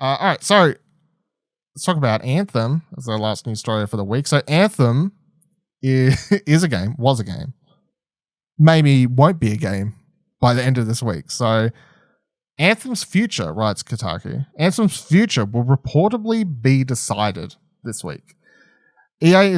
All right, so let's talk about Anthem as our last news story for the week. So Anthem is a game, was a game, maybe won't be a game by the end of this week. So Anthem's future, writes Kotaku, Anthem's future will reportedly be decided this week. EA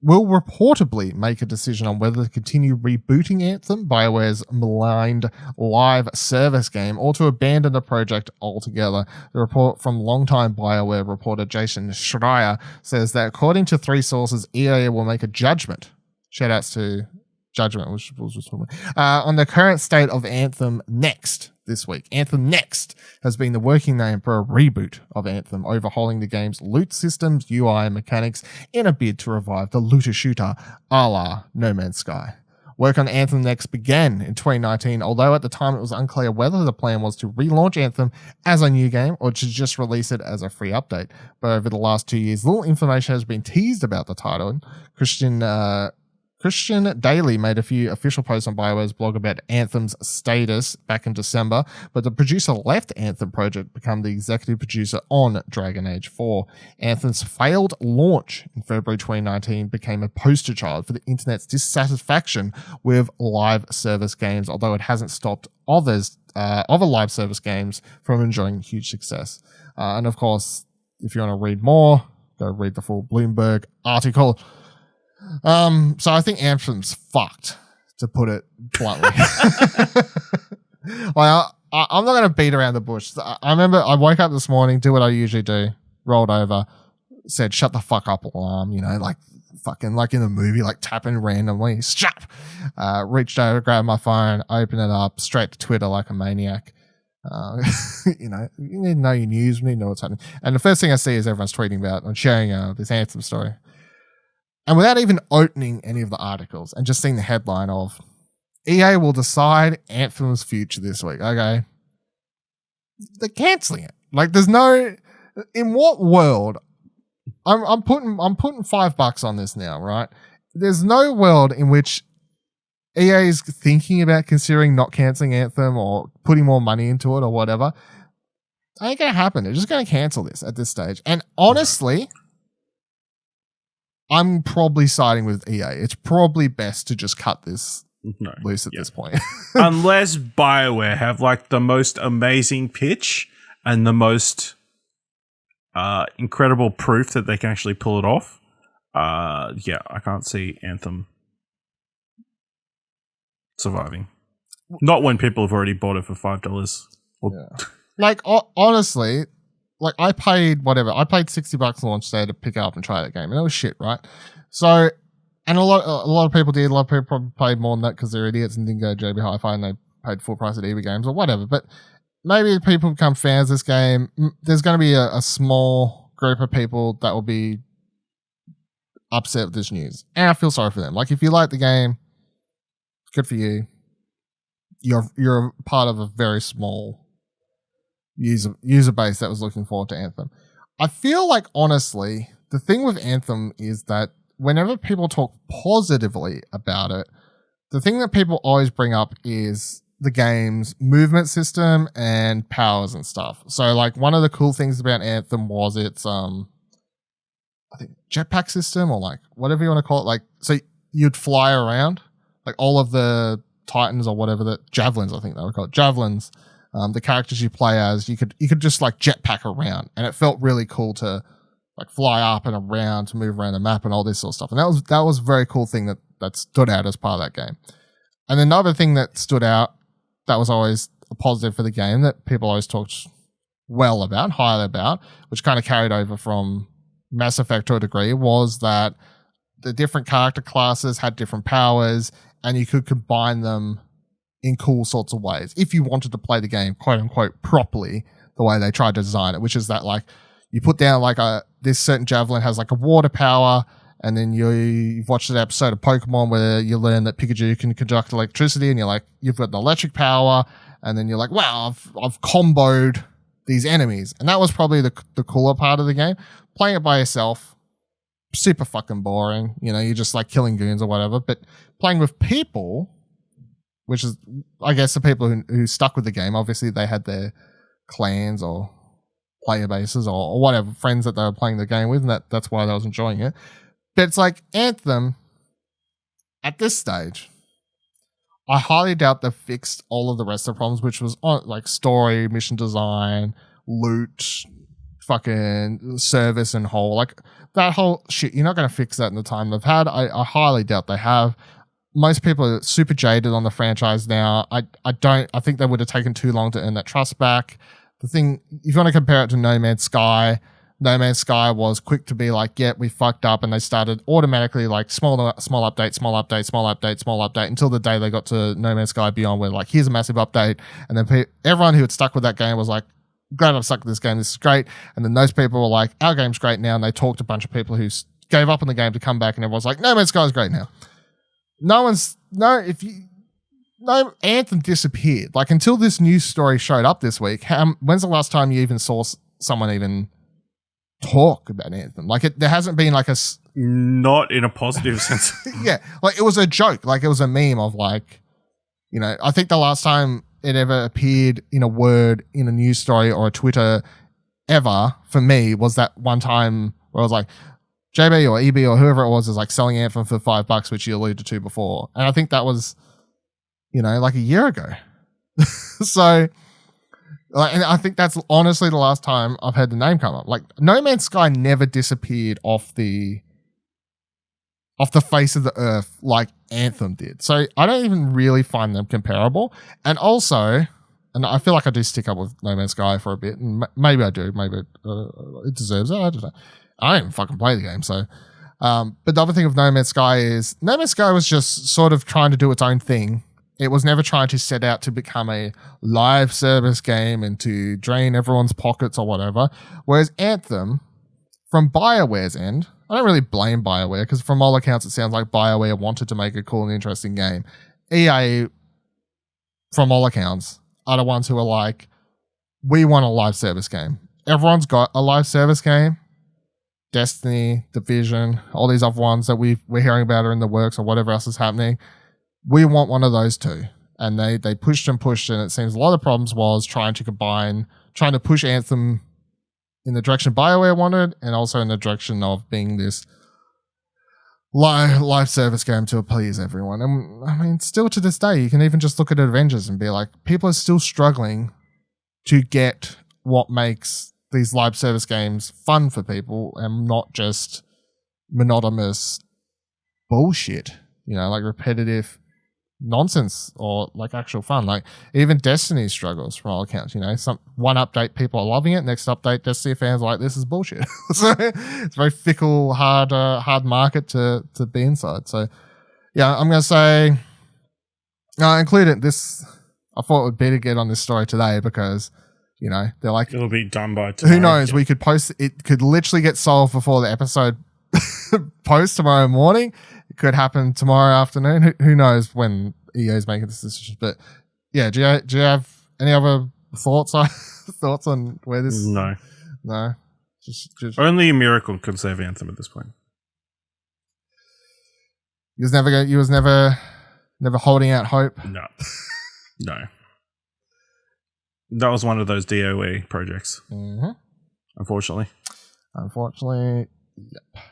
will reportedly make a decision on whether to continue rebooting Anthem, Bioware's maligned live service game, or to abandon the project altogether. The report from longtime Bioware reporter Jason Schreier says that according to three sources, EA will make a judgment. Shoutouts to Judgment, which was just on the current state of Anthem next this week. Anthem Next has been the working name for a reboot of Anthem, overhauling the game's loot systems, UI, and mechanics in a bid to revive the looter shooter a la No Man's Sky. Work on Anthem Next began in 2019, although at the time it was unclear whether the plan was to relaunch Anthem as a new game or to just release it as a free update. But over the last 2 years, little information has been teased about the title. Christian Daly made a few official posts on BioWare's blog about Anthem's status back in December, but the producer left Anthem project to become the executive producer on Dragon Age 4. Anthem's failed launch in February 2019 became a poster child for the internet's dissatisfaction with live service games, although it hasn't stopped other live service games from enjoying huge success. And of course, if you want to read more, go read the full Bloomberg article. So I think Anthem's fucked, to put it bluntly. I'm not going to beat around the bush. I remember I woke up this morning, did what I usually do, rolled over, said, shut the fuck up alarm, like fucking like in the movie, like tapping randomly, shut. Reached over, grabbed my phone, opened it up, straight to Twitter like a maniac. You need to know your news, you need to know what's happening. And the first thing I see is everyone's tweeting about and sharing this Anthem story. And without even opening any of the articles and just seeing the headline of EA will decide Anthem's future this week. Okay. They're canceling it. Like there's no, in what world, I'm putting $5 on this now, right? There's no world in which EA is thinking about considering not canceling Anthem or putting more money into it or whatever. It ain't going to happen. They're just going to cancel this at this stage. And honestly, I'm probably siding with EA. It's probably best to just cut this loose at this point. Unless BioWare have like the most amazing pitch and the most incredible proof that they can actually pull it off. I can't see Anthem surviving. Not when people have already bought it for $5. Like, honestly, like I paid $60 launch day to pick up and try that game, and it was shit, right? So, and a lot of people did. A lot of people probably paid more than that because they're idiots and didn't go to JB Hi-Fi and they paid full price at EB Games or whatever. But maybe people become fans of this game. There's going to be a small group of people that will be upset with this news, and I feel sorry for them. Like, if you like the game, good for you. You're part of a very small user base that was looking forward to Anthem. I feel like, honestly, the thing with Anthem is that whenever people talk positively about it, the thing that people always bring up is the game's movement system and powers and stuff. So, like, one of the cool things about Anthem was its, I think, jetpack system, or like whatever you want to call it. Like, so you'd fly around, like all of the Titans or whatever, the javelins, I think they were called javelins. The characters you play as, you could just like jetpack around, and it felt really cool to like fly up and around, to move around the map and all this sort of stuff. And that was a very cool thing that stood out as part of that game. And another thing that stood out that was always a positive for the game that people always talked well about, highly about, which kind of carried over from Mass Effect to a degree, was that the different character classes had different powers, and you could combine them in cool sorts of ways if you wanted to play the game quote unquote properly the way they tried to design it, which is that like you put down like this certain javelin has like a water power, and then you've watched an episode of Pokemon where you learn that Pikachu can conduct electricity, and you're like, you've got the electric power, and then you're like, wow, I've comboed these enemies. And that was probably the cooler part of the game. Playing it by yourself, super fucking boring. You're just like killing goons or whatever. But playing with people, which is, I guess, the people who stuck with the game, obviously they had their clans or player bases or whatever, friends that they were playing the game with, and that's why they was enjoying it. But it's like Anthem, at this stage, I highly doubt they've fixed all of the rest of the problems, which was like story, mission design, loot, fucking service and whole. Like that whole shit, you're not going to fix that in the time they've had. I highly doubt they have. Most people are super jaded on the franchise now. I think they would have taken too long to earn that trust back. The thing, if you want to compare it to No Man's Sky, No Man's Sky was quick to be like, yeah, we fucked up, and they started automatically like small update until the day they got to No Man's Sky Beyond, where like, here's a massive update, and then everyone who had stuck with that game was like, glad I've stuck with this game, this is great. And then those people were like, our game's great now, and they talked to a bunch of people who gave up on the game to come back, and everyone's like, No Man's Sky is great now. Anthem disappeared. Like, until this news story showed up this week, when's the last time you even saw someone even talk about Anthem? Like, there hasn't been like not in a positive sense. Yeah, like it was a joke, like it was a meme of like, you know, I think the last time it ever appeared in a word in a news story or a Twitter ever for me was that one time where I was like, JB or EB or whoever it was is like selling Anthem for $5, which you alluded to before, and I think that was, you know, like a year ago. So, like, and I think that's honestly the last time I've heard the name come up. Like, No Man's Sky never disappeared off the face of the earth like Anthem did. So I don't even really find them comparable. And also, and I feel like I do stick up with No Man's Sky for a bit, and maybe I do, maybe it deserves it. I don't know. I don't even fucking play the game, so. But the other thing with No Man's Sky is No Man's Sky was just sort of trying to do its own thing. It was never trying to set out to become a live service game and to drain everyone's pockets or whatever. Whereas Anthem, from BioWare's end, I don't really blame BioWare, because from all accounts it sounds like BioWare wanted to make a cool and interesting game. EA, from all accounts, are the ones who are like, we want a live service game. Everyone's got a live service game. Destiny, Division, all these other ones that we're hearing about are in the works or whatever else is happening. We want one of those too. And they pushed and pushed, and it seems a lot of the problems was trying to push Anthem in the direction BioWare wanted, and also in the direction of being this live service game to please everyone. And I mean, still to this day, you can even just look at Avengers and be like, people are still struggling to get what makes these live service games fun for people and not just monotonous bullshit, you know, like repetitive nonsense or like actual fun. Like even Destiny struggles from all accounts, you know, one update people are loving it, next update Destiny fans are like, this is bullshit. So it's a very fickle, hard market to be inside. So yeah, I'm going to say, I included this, I thought it would be to get on this story today because, you know, they're like, it'll be done by tomorrow. Who knows? Yeah. We could post it, could literally get solved before the episode post tomorrow morning. It could happen tomorrow afternoon. Who knows when EA is making this decision? But yeah, do you have any other thoughts on where this? No. Just only a miracle could save Anthem at this point. You was never holding out hope. No. That was one of those DOE projects. Mm-hmm. Unfortunately, yep.